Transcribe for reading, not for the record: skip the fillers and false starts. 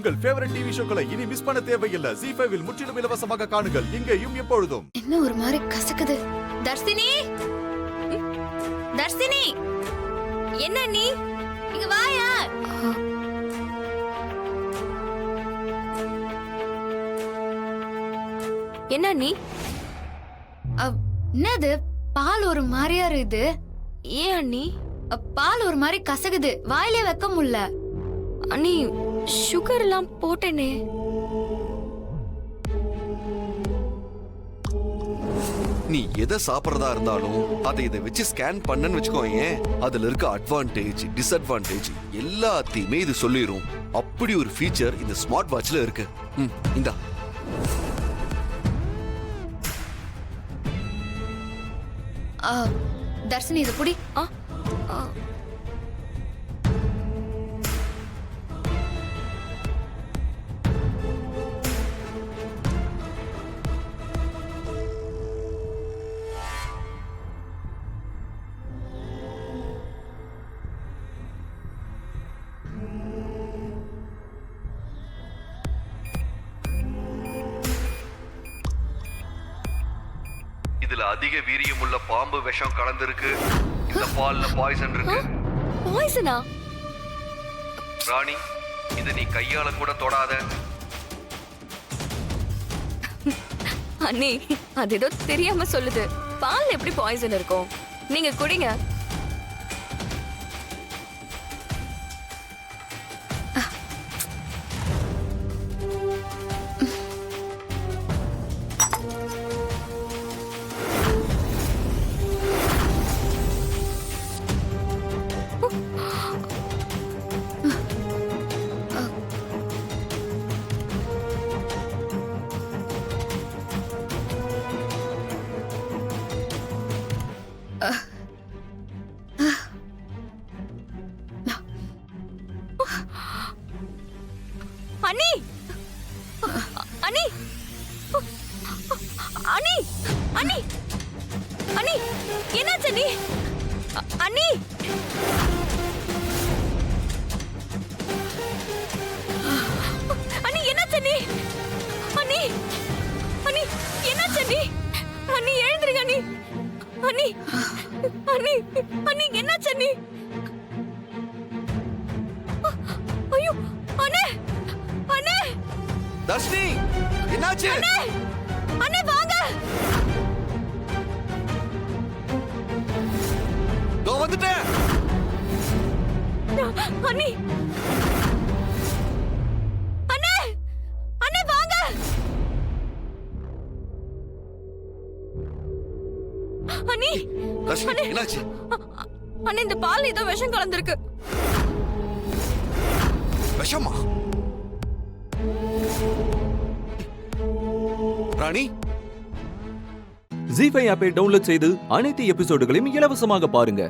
உங்கள் favourite TV ஷோக்களை இனி miss பண்ண தேவையில்லை. ZEE5 இல் முற்றிலும் இலவசமாக காணுங்கள். இங்கேயும் எப்பொழுதும். என்ன ஒரு மாதிரி கசக்குது. தர்ஷினி, தர்ஷினி, என்ன நீ இங்க வாயா? என்ன நீ? என்னது? பால் ஒரு மாதிரியா இருக்குது. ஏன் அண்ணி? பால் ஒரு மாதிரி கசகுது, வாயிலே வைக்க முடியல. அண்ணி, சுகர் எல்லாம் போட்டேனே. நீ எதை சாப்பிடறதா இருந்தாலும் அதை இதை வச்சு ஸ்கேன் பண்ணன்னு வச்சுக்கோங்க. அதுல இருக்க அட்வான்டேஜ் டிஸ்அட்வான்டேஜ் எல்லாத்தையுமே இது சொல்லிரும். அப்படி ஒரு ஃபீச்சர் இந்த ஸ்மார்ட் வாட்ச்ல இருக்கு. இந்தா. தர்ஷினி, இது குடி. இதுல அதிக வீரியமுள்ள பாம்பு விஷம் கலந்திருக்கு. இந்த பால்ல பாய்சன் இருக்கு. பாய்சனா? ராணி, இத நீ கையால கூட தொடாத. அண்ணி, அது ஏதோ தெரியாம சொல்லுது. பால் எப்படி பாய்சன் இருக்கும்? நீங்க குடிங்க. அண்ணி, அண்ணி, அண்ணி, அண்ணி, அண்ணி, என்னாச்சு அண்ணி? அண்ணி, அண்ணி, என்னாச்சு அண்ணி? அண்ணி, அண்ணி, என்னாச்சு அண்ணி? அண்ணி, எழுந்திருங்க அண்ணி. அண்ணி, அண்ணி, அண்ணி, என்னாச்சு அண்ணி? ஐயோ, அண்ணே, அண்ணே, தர்ஷினி, என்னாச்சு? அண்ணே, அண்ணே, வாங்க. தோ வந்துட்டேன். அண்ணி, அண்ணே, அண்ணே, வாங்க. அண்ணி, தர்ஷினி, என்னாச்சு? அண்ணே, இந்த பால் ஏதோ விஷம் கலந்திருக்கு. விஷமா? ராணி, ZEE5 ஆப்பை டவுன்லோட் செய்து அனைத்து எபிசோடுகளையும் இலவசமாக பாருங்க.